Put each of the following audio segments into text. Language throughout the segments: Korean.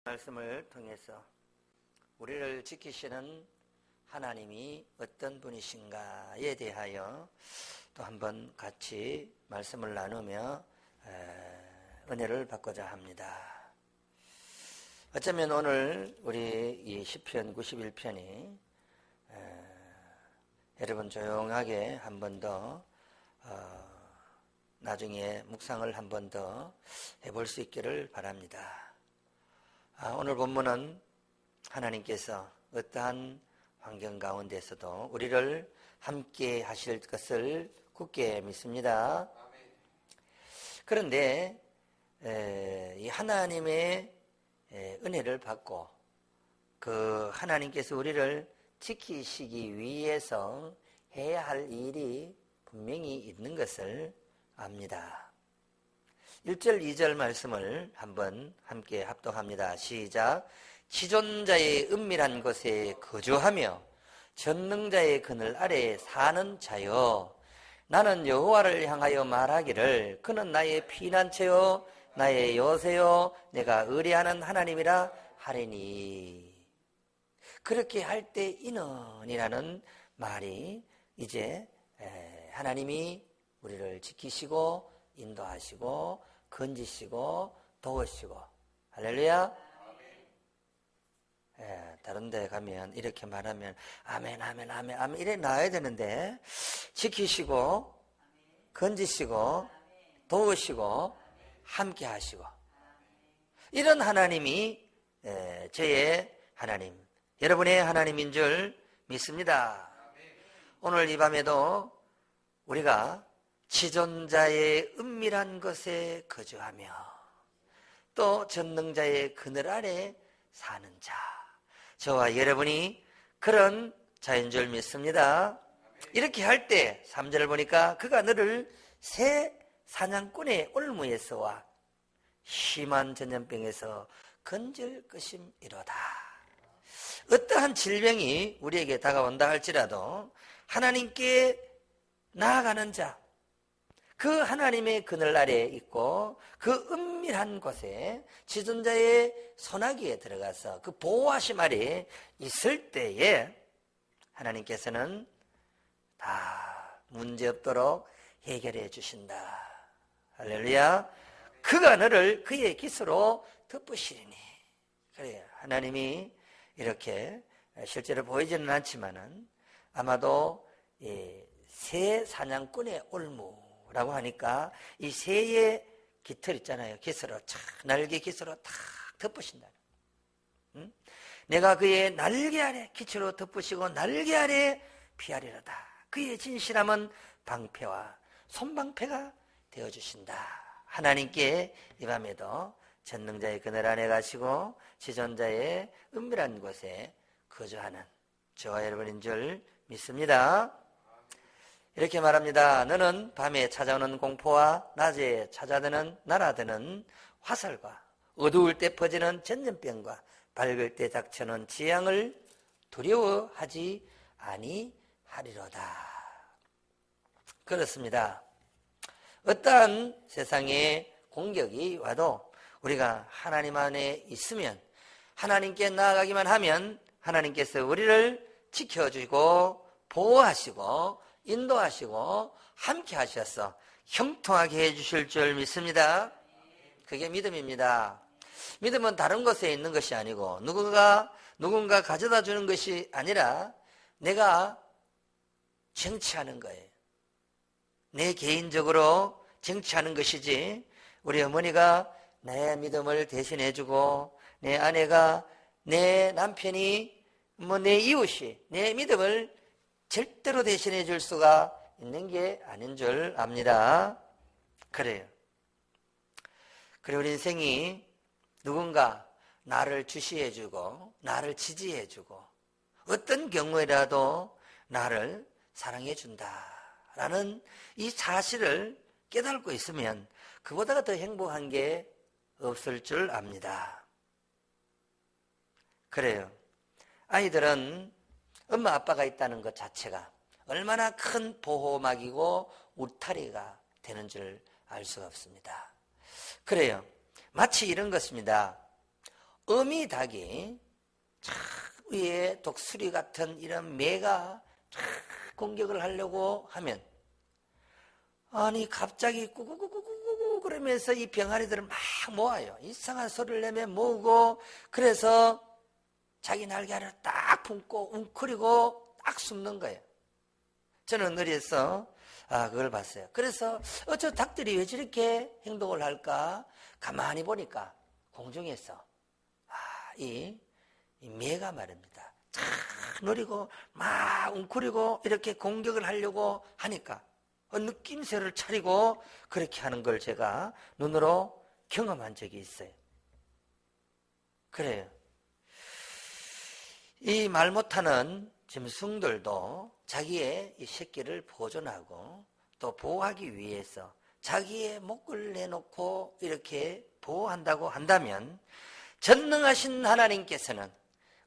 말씀을 통해서 우리를 지키시는 하나님이 어떤 분이신가에 대하여 또 한번 같이 말씀을 나누며 은혜를 받고자 합니다. 어쩌면 오늘 우리 이 시편 91편이 여러분 조용하게 한 번 더 나중에 묵상을 한 번 더 해볼 수 있기를 바랍니다. 오늘 본문은 하나님께서 어떠한 환경 가운데서도 우리를 함께 하실 것을 굳게 믿습니다. 그런데 이 하나님의 은혜를 받고 그 하나님께서 우리를 지키시기 위해서 해야 할 일이 분명히 있는 것을 압니다. 1절 2절 말씀을 한번 함께 합독합니다. 시작. 지존자의 은밀한 곳에 거주하며 전능자의 그늘 아래에 사는 자여, 나는 여호와를 향하여 말하기를 그는 나의 피난처요 나의 요새요 내가 의뢰하는 하나님이라 하리니. 그렇게 할 때 인언이라는 말이 이제 하나님이 우리를 지키시고 인도하시고 건지시고 도우시고, 할렐루야. 다른 데 가면 이렇게 말하면 아멘 아멘 아멘 아멘 이래 나와야 되는데, 지키시고 건지시고 도우시고 함께 하시고, 이런 하나님이 저의 하나님, 여러분의 하나님인 줄 믿습니다. 오늘 이 밤에도 우리가 지존자의 은밀한 곳에 거주하며 또 전능자의 그늘 아래 사는 자, 저와 여러분이 그런 자인 줄 믿습니다. 이렇게 할 때 3절을 보니까 그가 너를 새 사냥꾼의 올무에서와 심한 전염병에서 건질 것임이로다. 어떠한 질병이 우리에게 다가온다 할지라도 하나님께 나아가는 자, 그 하나님의 그늘 아래에 있고 그 은밀한 곳에 지존자의 소나기에 들어가서 그 보호하심 아래에 있을 때에 하나님께서는 다 문제없도록 해결해 주신다. 할렐루야. 그가 너를 그의 깃으로 덮으시리니. 그래요. 하나님이 이렇게 실제로 보이지는 않지만은 아마도 새 사냥꾼의 올무라고 하니까 이 새의 깃털 있잖아요. 깃으로 착, 날개 깃으로 탁 덮으신다. 응? 내가 그의 날개 아래 깃으로 덮으시고 날개 아래 피하리로다. 그의 진실함은 방패와 손방패가 되어주신다. 하나님께 이 밤에도 전능자의 그늘 안에 가시고 지존자의 은밀한 곳에 거주하는 저와 여러분인 줄 믿습니다. 이렇게 말합니다. 너는 밤에 찾아오는 공포와 낮에 찾아드는 날아드는 화살과 어두울 때 퍼지는 전염병과 밝을 때 닥쳐오는 재앙을 두려워하지 아니하리로다. 그렇습니다. 어떠한 세상에 공격이 와도 우리가 하나님 안에 있으면, 하나님께 나아가기만 하면 하나님께서 우리를 지켜주고 보호하시고 인도하시고 함께 하셔서 형통하게 해주실 줄 믿습니다. 그게 믿음입니다. 믿음은 다른 곳에 있는 것이 아니고 누군가 가져다 주는 것이 아니라 내가 쟁취하는 거예요. 내 개인적으로 쟁취하는 것이지, 우리 어머니가 내 믿음을 대신해 주고 내 아내가, 내 남편이, 내 이웃이 내 믿음을 절대로 대신해 줄 수가 있는 게 아닌 줄 압니다. 그래요. 그리고 우리 인생이 누군가 나를 주시해 주고 나를 지지해 주고 어떤 경우에라도 나를 사랑해 준다라는 이 사실을 깨닫고 있으면 그보다 더 행복한 게 없을 줄 압니다. 그래요. 아이들은 엄마 아빠가 있다는 것 자체가 얼마나 큰 보호막이고 울타리가 되는 줄 알 수가 없습니다. 그래요. 마치 이런 것입니다. 어미닭이 위에 독수리 같은 이런 매가 공격을 하려고 하면, 아니 갑자기 꾸꾸꾸꾸꾸꾸 그러면서 이 병아리들을 막 모아요. 이상한 소리를 내며 모으고, 그래서 자기 날개를 딱 품고 웅크리고 딱 숨는 거예요. 저는 어디에서 그걸 봤어요. 그래서 저 닭들이 왜 저렇게 행동을 할까 가만히 보니까 공중에서 이 매가 말입니다, 쫙 노리고 막 웅크리고 이렇게 공격을 하려고 하니까 느낌새를 차리고 그렇게 하는 걸 제가 눈으로 경험한 적이 있어요. 그래요. 이 말 못하는 짐승들도 자기의 이 새끼를 보존하고 또 보호하기 위해서 자기의 목을 내놓고 이렇게 보호한다고 한다면, 전능하신 하나님께서는,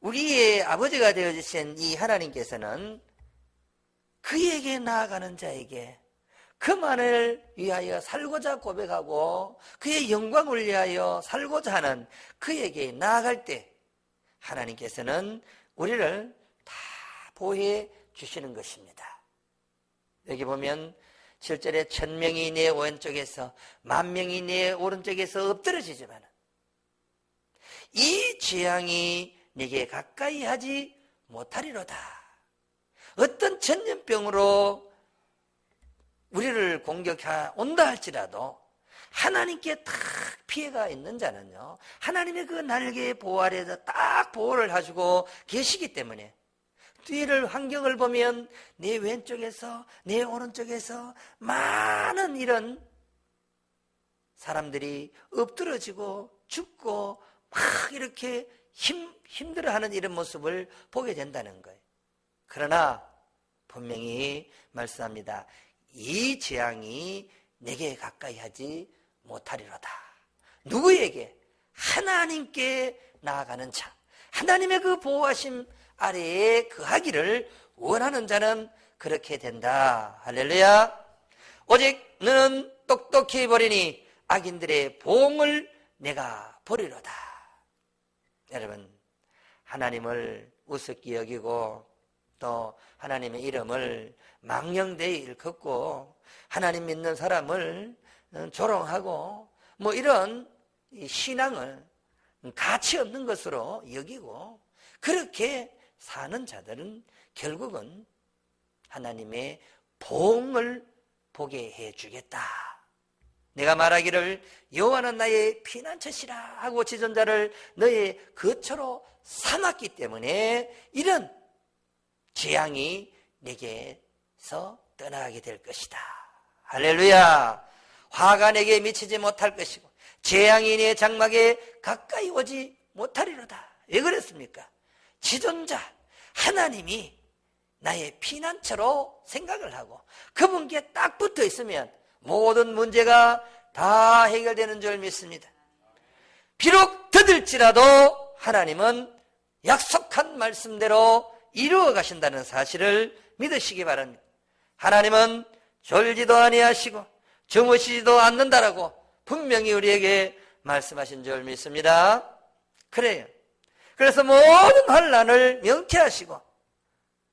우리의 아버지가 되어주신 이 하나님께서는 그에게 나아가는 자에게 그만을 위하여 살고자 고백하고 그의 영광을 위하여 살고자 하는 그에게 나아갈 때 하나님께서는 우리를 다 보호해 주시는 것입니다. 여기 보면 7절에 1000명이 내 왼쪽에서 10,000명이 내 오른쪽에서 엎드러지지만 이 재앙이 네게 가까이 하지 못하리로다. 어떤 전염병으로 우리를 공격해 온다 할지라도 하나님께 딱 피해가 있는 자는요, 하나님의 그 날개의 보호 아래에서 딱 보호를 해주고 계시기 때문에 뒤를 환경을 보면 내 왼쪽에서 내 오른쪽에서 많은 이런 사람들이 엎드러지고 죽고 막 이렇게 힘들어하는 이런 모습을 보게 된다는 거예요. 그러나 분명히 말씀합니다. 이 재앙이 내게 가까이 하지 못하리로다. 누구에게? 하나님께 나아가는 자, 하나님의 그 보호하심 아래에 거하기를 원하는 자는 그렇게 된다. 할렐루야. 오직 너는 똑똑히 버리니 악인들의 보응을 내가 보리로다. 여러분, 하나님을 우습게 여기고 또 하나님의 이름을 망령되이 일컫고 하나님 믿는 사람을 조롱하고 뭐 이런 신앙을 가치 없는 것으로 여기고 그렇게 사는 자들은 결국은 하나님의 보응을 보게 해주겠다. 내가 말하기를 여호와는 나의 피난처시라 하고 지존자를 너의 거처로 삼았기 때문에 이런 재앙이 내게서 떠나게 될 것이다. 할렐루야. 화가 내게 미치지 못할 것이고 재앙이 내 장막에 가까이 오지 못하리로다. 왜 그랬습니까? 지존자 하나님이 나의 피난처로 생각을 하고 그분께 딱 붙어 있으면 모든 문제가 다 해결되는 줄 믿습니다. 비록 더딜지라도 하나님은 약속한 말씀대로 이루어 가신다는 사실을 믿으시기 바랍니다. 하나님은 졸지도 아니하시고 주무시지도 않는다라고 분명히 우리에게 말씀하신 줄 믿습니다. 그래요. 그래서 모든 환난을 명쾌하시고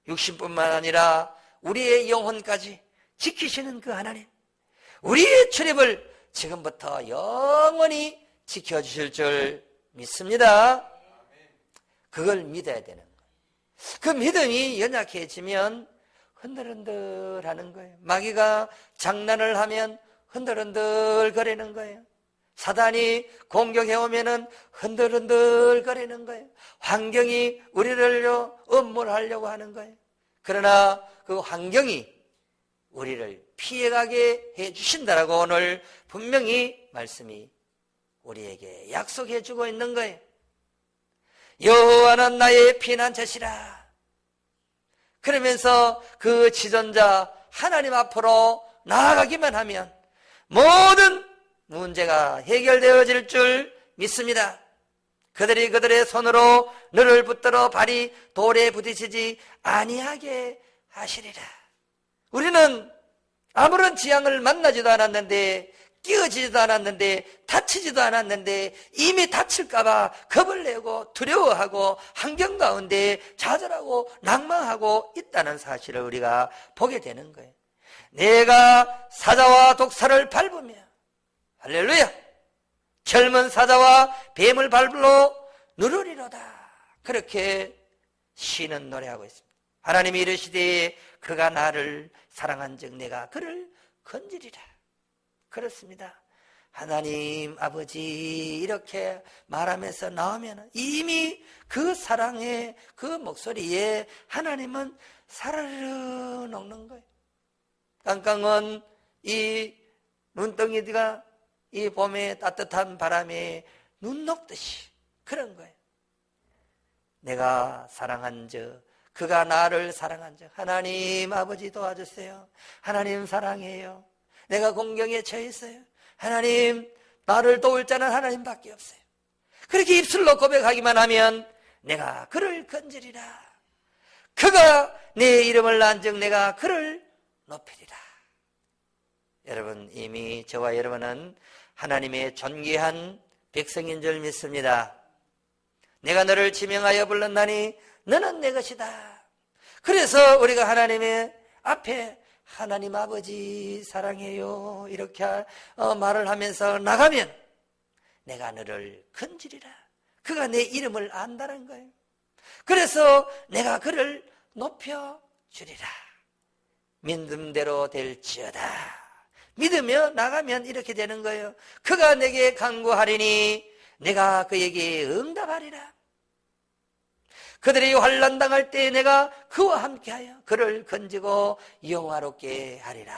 육신뿐만 아니라 우리의 영혼까지 지키시는 그 하나님, 우리의 출입을 지금부터 영원히 지켜주실 줄 믿습니다. 그걸 믿어야 되는 거예요. 그 믿음이 연약해지면 흔들흔들하는 거예요. 마귀가 장난을 하면 흔들흔들 거리는 거예요. 사단이 공격해오면 흔들흔들 거리는 거예요. 환경이 우리를 음모하려고 하는 거예요. 그러나 그 환경이 우리를 피해가게 해주신다라고 오늘 분명히 말씀이 우리에게 약속해주고 있는 거예요. 여호와는 나의 피난처시라. 그러면서 그 지존자 하나님 앞으로 나아가기만 하면 모든 문제가 해결되어질 줄 믿습니다. 그들이 그들의 손으로 너를 붙들어 발이 돌에 부딪히지 아니하게 하시리라. 우리는 아무런 재앙을 만나지도 않았는데 끼어지지도 않았는데, 다치지도 않았는데 이미 다칠까봐 겁을 내고 두려워하고 환경 가운데 좌절하고 낭망하고 있다는 사실을 우리가 보게 되는 거예요. 내가 사자와 독사를 밟으며, 할렐루야, 젊은 사자와 뱀을 밟으러 누르리로다, 그렇게 시는 노래하고 있습니다. 하나님이 이르시되 그가 나를 사랑한즉 내가 그를 건지리라. 그렇습니다. 하나님 아버지 이렇게 말하면서 나오면 이미 그 사랑의 그 목소리에 하나님은 사르르 녹는 거예요. 깡깡은 이 눈덩이가 이 봄의 따뜻한 바람에 눈 녹듯이 그런 거예요. 내가 사랑한 즉 그가 나를 사랑한 즉, 하나님 아버지 도와주세요. 하나님 사랑해요. 내가 공경에 처했어요. 하나님, 나를 도울 자는 하나님밖에 없어요. 그렇게 입술로 고백하기만 하면 내가 그를 건지리라. 그가 내 이름을 난 즉 내가 그를 높이리라. 여러분, 이미 저와 여러분은 하나님의 존귀한 백성인 줄 믿습니다. 내가 너를 지명하여 불렀나니 너는 내 것이다. 그래서 우리가 하나님의 앞에 하나님 아버지 사랑해요 이렇게 말을 하면서 나가면 내가 너를 건지리라. 그가 내 이름을 안다는 거예요. 그래서 내가 그를 높여주리라. 믿음대로 될지어다. 믿으며 나가면 이렇게 되는 거예요. 그가 내게 간구하리니 내가 그에게 응답하리라. 그들이 환난 당할 때 내가 그와 함께하여 그를 건지고 영화롭게 하리라.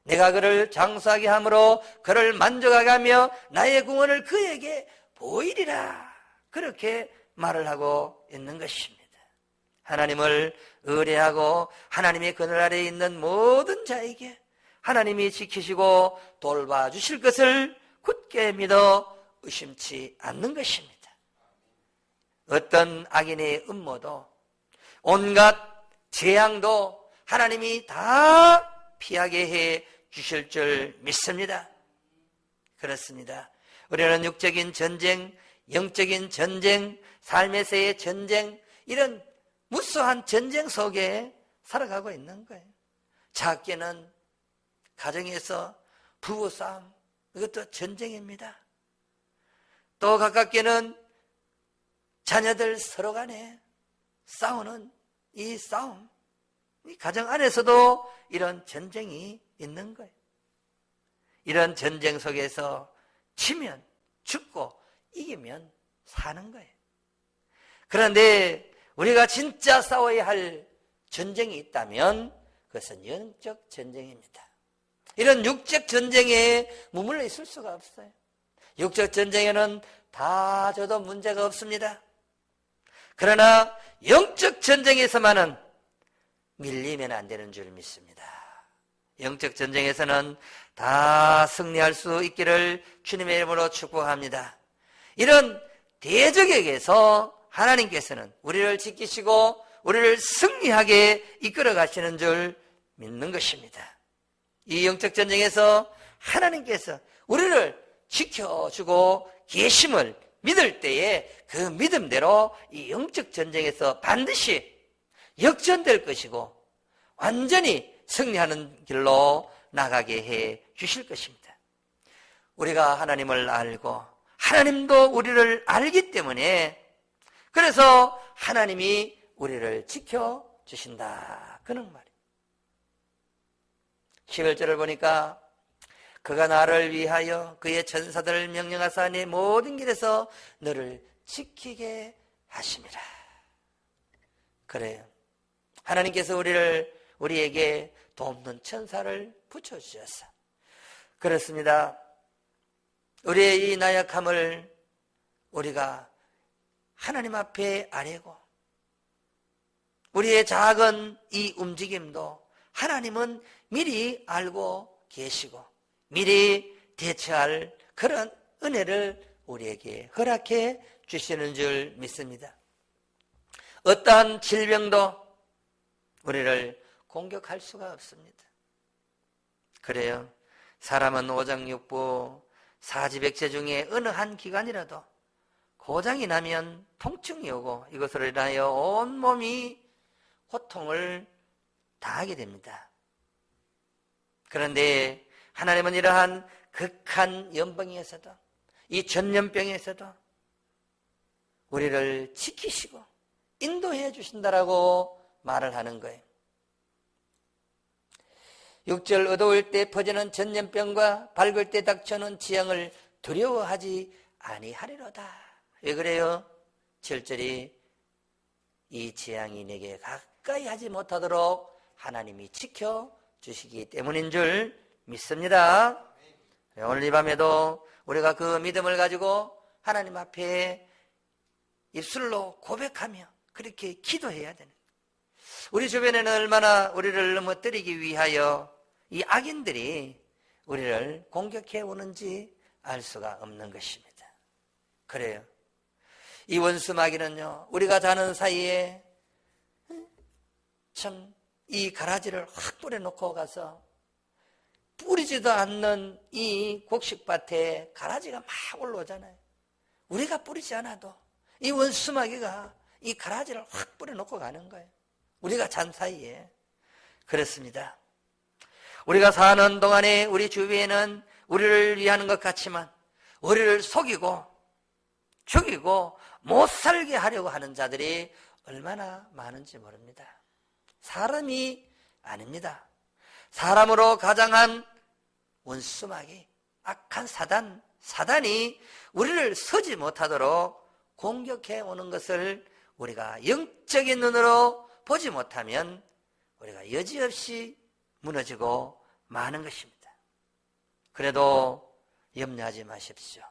내가 그를 장수하게 함으로 그를 만족하게 하며 나의 구원을 그에게 보이리라. 그렇게 말을 하고 있는 것입니다. 하나님을 의뢰하고 하나님의 그늘 아래에 있는 모든 자에게 하나님이 지키시고 돌봐주실 것을 굳게 믿어 의심치 않는 것입니다. 어떤 악인의 음모도 온갖 재앙도 하나님이 다 피하게 해 주실 줄 믿습니다. 그렇습니다. 우리는 육적인 전쟁, 영적인 전쟁, 삶에서의 전쟁, 이런 무수한 전쟁 속에 살아가고 있는 거예요. 작게는 가정에서 부부싸움, 이것도 전쟁입니다. 또 가깝게는 자녀들 서로 간에 싸우는 이 싸움, 이 가정 안에서도 이런 전쟁이 있는 거예요. 이런 전쟁 속에서 지면 죽고 이기면 사는 거예요. 그런데 우리가 진짜 싸워야 할 전쟁이 있다면 그것은 영적 전쟁입니다. 이런 육적 전쟁에 머물러 있을 수가 없어요. 육적 전쟁에는 다 져도 문제가 없습니다. 그러나 영적 전쟁에서만은 밀리면 안 되는 줄 믿습니다. 영적 전쟁에서는 다 승리할 수 있기를 주님의 이름으로 축복합니다. 이런 대적에게서 하나님께서는 우리를 지키시고 우리를 승리하게 이끌어 가시는 줄 믿는 것입니다. 이 영적 전쟁에서 하나님께서 우리를 지켜주고 계심을 믿을 때에 그 믿음대로 이 영적 전쟁에서 반드시 역전될 것이고 완전히 승리하는 길로 나가게 해 주실 것입니다. 우리가 하나님을 알고 하나님도 우리를 알기 때문에 그래서 하나님이 우리를 지켜주신다. 그런 말이에요. 11절을 보니까 그가 나를 위하여 그의 천사들을 명령하사 내 모든 길에서 너를 지키게 하심이라. 그래요. 하나님께서 우리에게 돕는 천사를 붙여주셨어. 그렇습니다. 우리의 이 나약함을 우리가 하나님 앞에 아뢰고 우리의 작은 이 움직임도 하나님은 미리 알고 계시고 미리 대처할 그런 은혜를 우리에게 허락해 주시는 줄 믿습니다. 어떠한 질병도 우리를 공격할 수가 없습니다. 그래요. 사람은 오장육부, 사지백체 중에 어느 한 기관이라도 고장이 나면 통증이 오고 이것으로 인하여 온몸이 고통을 당하게 됩니다. 그런데 하나님은 이러한 극한 연병에서도, 이 전염병에서도 우리를 지키시고 인도해 주신다라고 말을 하는 거예요. 6절 어두울 때 퍼지는 전염병과 밝을 때 닥쳐오는 재앙을 두려워하지 아니하리로다. 왜 그래요? 7절이 이 재앙이 내게 가까이 하지 못하도록 하나님이 지켜주시기 때문인 줄 믿습니다. 오늘 이 밤에도 우리가 그 믿음을 가지고 하나님 앞에 입술로 고백하며 그렇게 기도해야 되는 거예요. 우리 주변에는 얼마나 우리를 넘어뜨리기 위하여 이 악인들이 우리를 공격해 오는지 알 수가 없는 것입니다. 그래요. 이 원수 마귀는요, 우리가 자는 사이에 참 이 가라지를 확 뿌려놓고 가서 뿌리지도 않는 이 곡식밭에 가라지가 막 올라오잖아요. 우리가 뿌리지 않아도 이 원수 마귀가 이 가라지를 확 뿌려놓고 가는 거예요. 우리가 잔 사이에. 그렇습니다. 우리가 사는 동안에 우리 주위에는 우리를 위하는 것 같지만 우리를 속이고 죽이고 못 살게 하려고 하는 자들이 얼마나 많은지 모릅니다. 사람이 아닙니다. 사람으로 가장한 원수마귀, 악한 사단이 우리를 서지 못하도록 공격해 오는 것을 우리가 영적인 눈으로 보지 못하면 우리가 여지없이 무너지고 마는 것입니다. 그래도 염려하지 마십시오.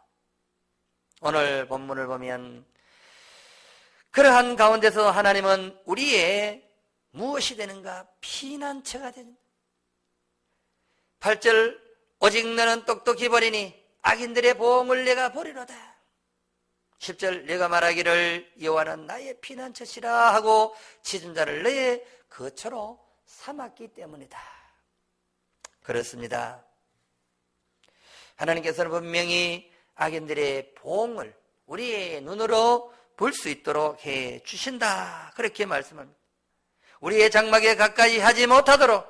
오늘 본문을 보면 그러한 가운데서 하나님은 우리의 무엇이 되는가? 피난처가 되는 8절 오직 너는 똑똑히 버리니 악인들의 보응을 내가 보리로다. 10절 내가 말하기를 여호와는 나의 피난처시라 하고 지은 자를 너의 거처로 삼았기 때문이다. 그렇습니다. 하나님께서는 분명히 악인들의 보응을 우리의 눈으로 볼 수 있도록 해 주신다. 그렇게 말씀합니다. 우리의 장막에 가까이 하지 못하도록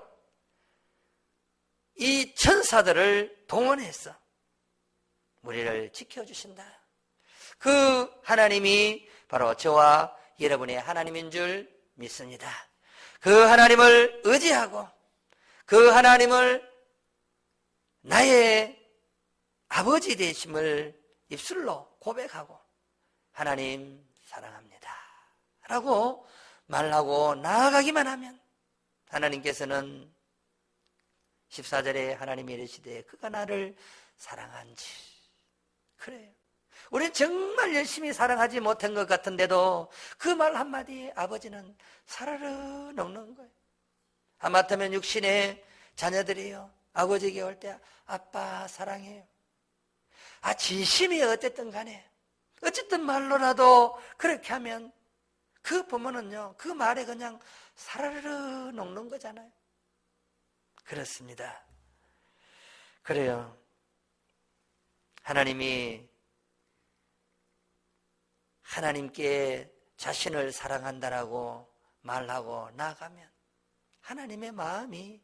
이 천사들을 동원해서 우리를 지켜주신다. 그 하나님이 바로 저와 여러분의 하나님인 줄 믿습니다. 그 하나님을 의지하고 그 하나님을 나의 아버지 되심을 입술로 고백하고 하나님 사랑합니다 라고 말하고 나아가기만 하면 하나님께서는 14절에 하나님이 이르시되 그가 나를 사랑한지. 그래요. 우리는 정말 열심히 사랑하지 못한 것 같은데도 그 말 한마디에 아버지는 사르르 녹는 거예요. 하마터면 육신의 자녀들이요, 아버지에게 올 때 아빠 사랑해요. 진심이 어쨌든 간에 어쨌든 말로라도 그렇게 하면 그 부모는요, 그 말에 그냥 사르르 녹는 거잖아요. 그렇습니다. 그래요. 하나님이 하나님께 자신을 사랑한다라고 말하고 나아가면 하나님의 마음이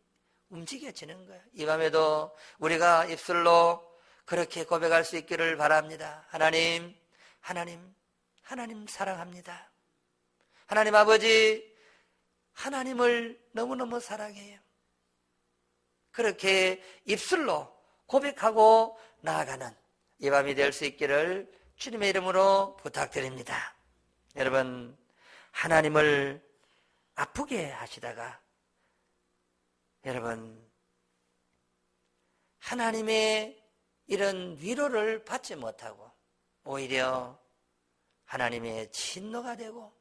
움직여지는 거예요. 이 밤에도 우리가 입술로 그렇게 고백할 수 있기를 바랍니다. 하나님 사랑합니다. 하나님 아버지, 하나님을 너무너무 사랑해요. 그렇게 입술로 고백하고 나아가는 이 밤이 될 수 있기를 주님의 이름으로 부탁드립니다. 여러분, 하나님을 아프게 하시다가 여러분, 하나님의 이런 위로를 받지 못하고 오히려 하나님의 진노가 되고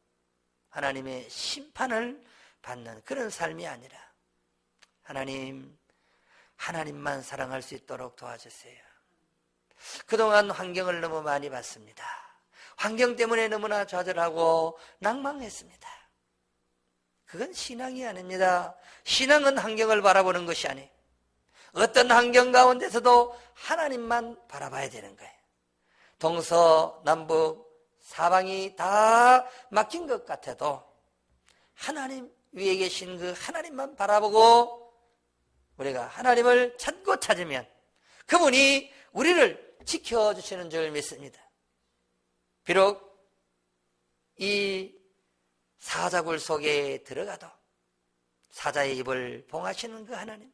하나님의 심판을 받는 그런 삶이 아니라 하나님만 사랑할 수 있도록 도와주세요. 그동안 환경을 너무 많이 봤습니다. 환경 때문에 너무나 좌절하고 낭망했습니다. 그건 신앙이 아닙니다. 신앙은 환경을 바라보는 것이 아니에요. 어떤 환경 가운데서도 하나님만 바라봐야 되는 거예요. 동서남북 사방이 다 막힌 것 같아도 하나님 위에 계신 그 하나님만 바라보고 우리가 하나님을 찾고 찾으면 그분이 우리를 지켜주시는 줄 믿습니다. 비록 이 사자굴 속에 들어가도 사자의 입을 봉하시는 그 하나님,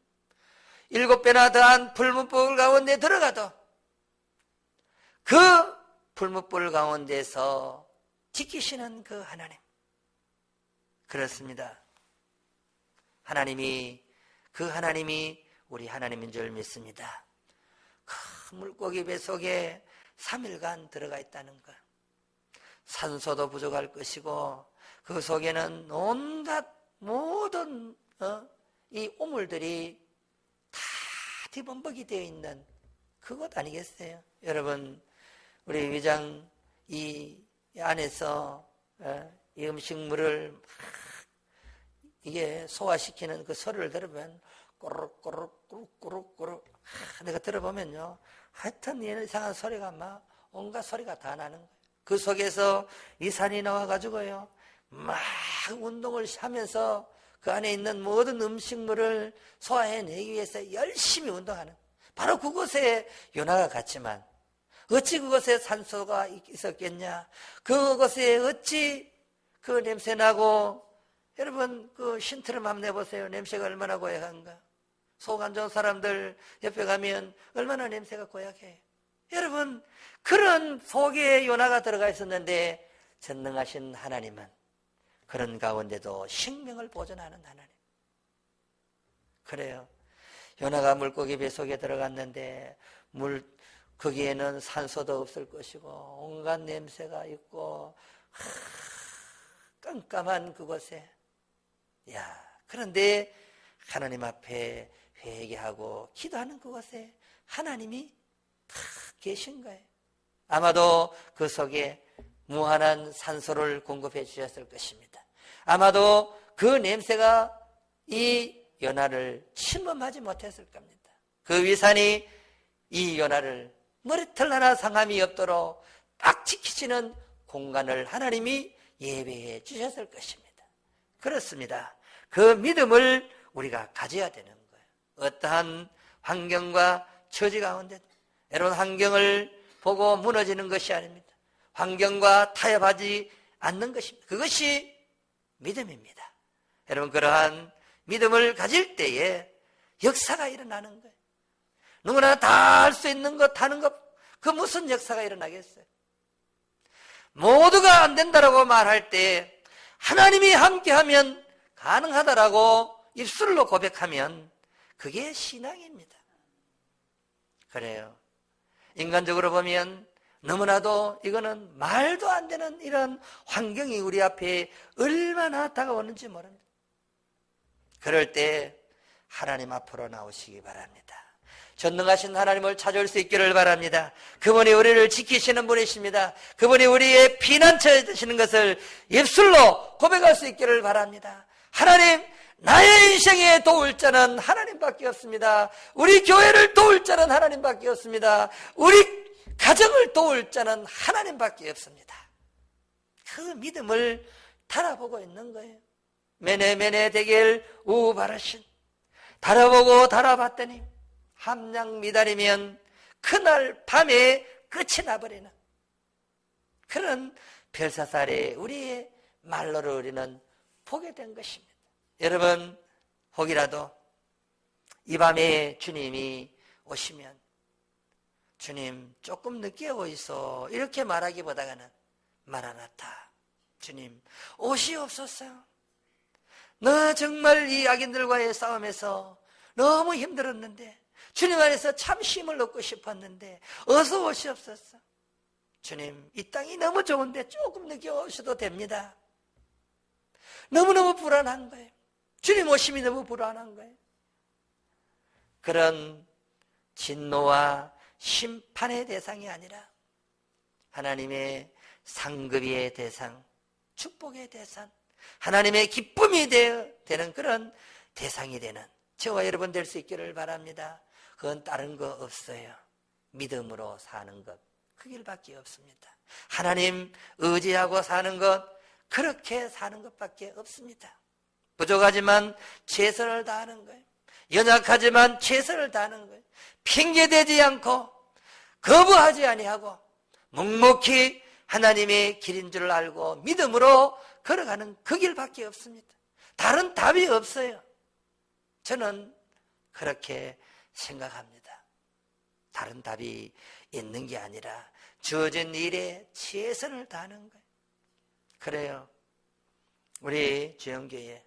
7배나 더한 불문불 가운데 들어가도 그 불문불 가운데서 지키시는 그 하나님, 그렇습니다. 그 하나님이 우리 하나님인 줄 믿습니다. 그 물고기 뱃속에 3일간 들어가 있다는 것, 산소도 부족할 것이고 그 속에는 온갖 모든 이 오물들이 다 뒤범벅이 되어 있는 그것 아니겠어요? 여러분, 우리 위장 이 안에서 이 음식물을 이게 소화시키는 그 소리를 들으면 꼬르륵꼬르륵꼬르륵꼬르륵 내가 들어보면요, 하여튼 이상한 소리가 막 온갖 소리가 다 나는 거예요. 그 속에서 이 산이 나와가지고요 막 운동을 하면서 그 안에 있는 모든 음식물을 소화해내기 위해서 열심히 운동하는, 바로 그곳에 요나가 갔지만 어찌 그곳에 산소가 있었겠냐, 그곳에 어찌 그 냄새 나고, 여러분 그 신트름 한번 내보세요. 냄새가 얼마나 고약한가. 속 안 좋은 사람들 옆에 가면 얼마나 냄새가 고약해요. 여러분, 그런 속에 요나가 들어가 있었는데 전능하신 하나님은 그런 가운데도 생명을 보존하는 하나님. 그래요. 요나가 물고기 뱃속에 들어갔는데 거기에는 산소도 없을 것이고 온갖 냄새가 있고 깜깜한 그곳에, 그런데 하나님 앞에 회개하고 기도하는 그곳에 하나님이 다 계신 거예요. 아마도 그 속에 무한한 산소를 공급해 주셨을 것입니다. 아마도 그 냄새가 이 요나를 침범하지 못했을 겁니다. 그 위산이 이 요나를 머리털 하나 상함이 없도록 딱 지키시는 공간을 하나님이 예배해 주셨을 것입니다. 그렇습니다. 그 믿음을 우리가 가져야 되는 거예요. 어떠한 환경과 처지 가운데, 여러분, 환경을 보고 무너지는 것이 아닙니다. 환경과 타협하지 않는 것입니다. 그것이 믿음입니다. 여러분, 그러한 믿음을 가질 때에 역사가 일어나는 거예요. 누구나 다 할 수 있는 것, 하는 것, 그 무슨 역사가 일어나겠어요? 모두가 안 된다라고 말할 때 하나님이 함께하면 가능하다라고 입술로 고백하면 그게 신앙입니다. 그래요. 인간적으로 보면 너무나도 이거는 말도 안 되는 이런 환경이 우리 앞에 얼마나 다가오는지 모릅니다. 그럴 때 하나님 앞으로 나오시기 바랍니다. 전능하신 하나님을 찾아올 수 있기를 바랍니다. 그분이 우리를 지키시는 분이십니다. 그분이 우리의 피난처에 되시는 것을 입술로 고백할 수 있기를 바랍니다. 하나님, 나의 인생에 도울 자는 하나님밖에 없습니다. 우리 교회를 도울 자는 하나님밖에 없습니다. 우리 가정을 도울 자는 하나님밖에 없습니다. 그 믿음을 달아보고 있는 거예요. 매네 대길 우바라신, 달아보고 달아봤더니 함량 미달이면 그날 밤에 끝이 나버리는 그런 별사살에 우리의 말로를 우리는 보게 된 것입니다. 여러분, 혹이라도 이 밤에 주님이 오시면 주님 조금 늦게 오이소 이렇게 말하기보다는 마라나타, 주님 오시옵소서. 나 정말 이 악인들과의 싸움에서 너무 힘들었는데 주님 안에서 참 힘을 얻고 싶었는데 어서 오시옵소서. 주님, 이 땅이 너무 좋은데 조금 늦게 오셔도 됩니다. 너무너무 불안한 거예요. 주님 오심이 너무 불안한 거예요. 그런 진노와 심판의 대상이 아니라 하나님의 상급의 대상, 축복의 대상, 하나님의 기쁨이 되는 그런 대상이 되는 저와 여러분 될 수 있기를 바랍니다. 그건 다른 거 없어요. 믿음으로 사는 것, 그 길밖에 없습니다. 하나님 의지하고 사는 것, 그렇게 사는 것밖에 없습니다. 부족하지만 최선을 다하는 거예요. 연약하지만 최선을 다하는 거예요. 핑계대지 않고 거부하지 아니하고 묵묵히 하나님의 길인 줄 알고 믿음으로 걸어가는 그 길밖에 없습니다. 다른 답이 없어요. 저는 그렇게 생각합니다. 다른 답이 있는 게 아니라 주어진 일에 최선을 다하는 거예요. 그래요. 우리 주영교회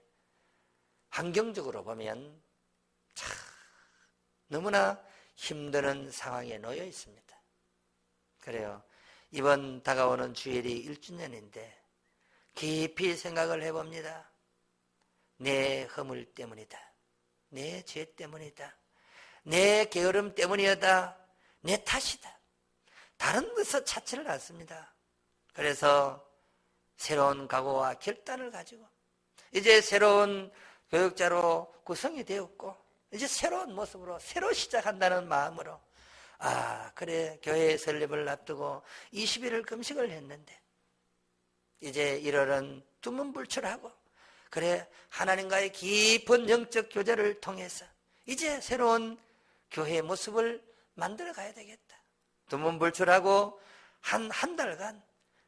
환경적으로 보면 참 너무나 힘드는 상황에 놓여 있습니다. 그래요. 이번 다가오는 주일이 1주년인데 깊이 생각을 해봅니다. 내 허물 때문이다. 내 죄 때문이다. 내 게으름 때문이었다. 내 탓이다. 다른 것을 찾지를 않습니다. 그래서 새로운 각오와 결단을 가지고 이제 새로운 교육자로 구성이 되었고 이제 새로운 모습으로 새로 시작한다는 마음으로 그래 교회 설립을 앞두고 20일을 금식을 했는데 이제 1월은 두문불출하고 그래 하나님과의 깊은 영적 교제를 통해서 이제 새로운 교회의 모습을 만들어 가야 되겠다. 두문불출하고 한 달간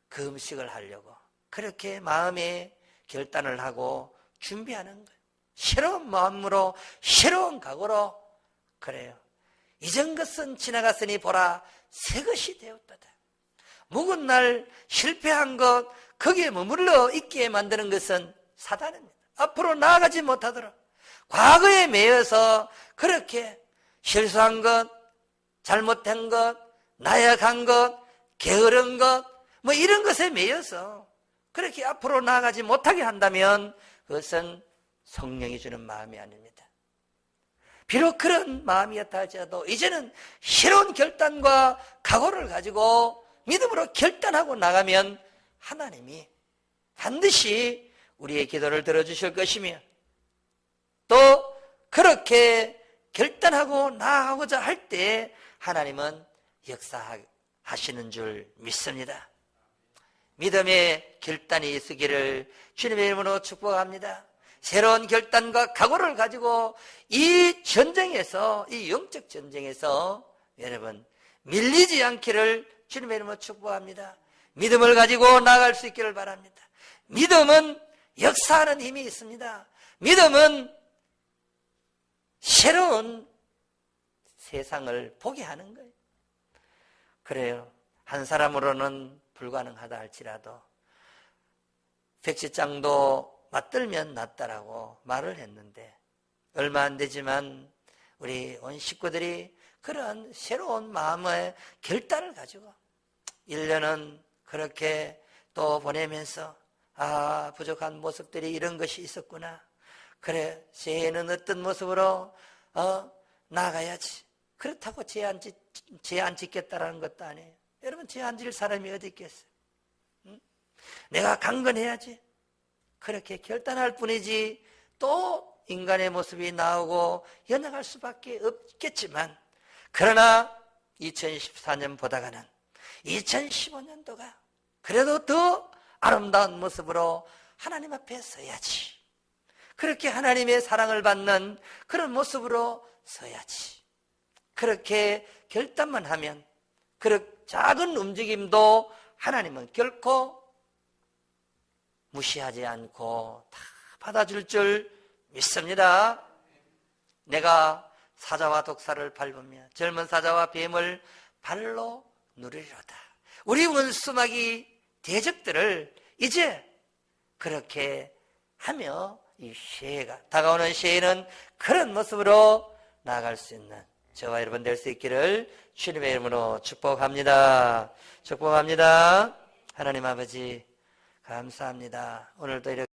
금식을 하려고 그렇게 마음에 결단을 하고 준비하는 거예요. 새로운 마음으로 새로운 각오로 그래요. 이전 것은 지나갔으니 보라 새 것이 되었도다. 묵은 날 실패한 것 거기에 머물러 있게 만드는 것은 사단입니다. 앞으로 나아가지 못하도록 과거에 매여서 그렇게 실수한 것, 잘못한 것, 나약한 것, 게으른 것 뭐 이런 것에 매여서 그렇게 앞으로 나아가지 못하게 한다면 그것은 성령이 주는 마음이 아닙니다. 비록 그런 마음이었다 하더라도 이제는 새로운 결단과 각오를 가지고 믿음으로 결단하고 나가면 하나님이 반드시 우리의 기도를 들어주실 것이며 또 그렇게 결단하고 나아가고자 할 때 하나님은 역사하시는 줄 믿습니다. 믿음의 결단이 있으기를 주님의 이름으로 축복합니다. 새로운 결단과 각오를 가지고 이 전쟁에서 이 영적 전쟁에서 여러분 밀리지 않기를 주님의 이름으로 축복합니다. 믿음을 가지고 나아갈 수 있기를 바랍니다. 믿음은 역사하는 힘이 있습니다. 믿음은 새로운 세상을 보게 하는 거예요. 그래요. 한 사람으로는 불가능하다 할지라도 백지장도 맞들면 낫다라고 말을 했는데 얼마 안 되지만 우리 온 식구들이 그런 새로운 마음의 결단을 가지고 1년은 그렇게 또 보내면서 부족한 모습들이 이런 것이 있었구나. 그래 새해에는 어떤 모습으로 나아가야지. 그렇다고 죄 안 짓겠다라는 것도 아니에요. 여러분 죄 안 질 사람이 어디 있겠어요? 응? 내가 강건해야지. 그렇게 결단할 뿐이지 또 인간의 모습이 나오고 연약할 수밖에 없겠지만 그러나 2014년 보다가는 2015년도가 그래도 더 아름다운 모습으로 하나님 앞에 서야지. 그렇게 하나님의 사랑을 받는 그런 모습으로 서야지. 그렇게 결단만 하면 그런 작은 움직임도 하나님은 결코 무시하지 않고 다 받아줄 줄 믿습니다. 내가 사자와 독사를 밟으며 젊은 사자와 뱀을 발로 누리리로다. 우리 원수마귀 대적들을 이제 그렇게 하며 이 새해가 다가오는 새해는 그런 모습으로 나아갈 수 있는 저와 여러분 될 수 있기를 주님의 이름으로 축복합니다. 축복합니다. 하나님 아버지 감사합니다. 오늘도 이렇게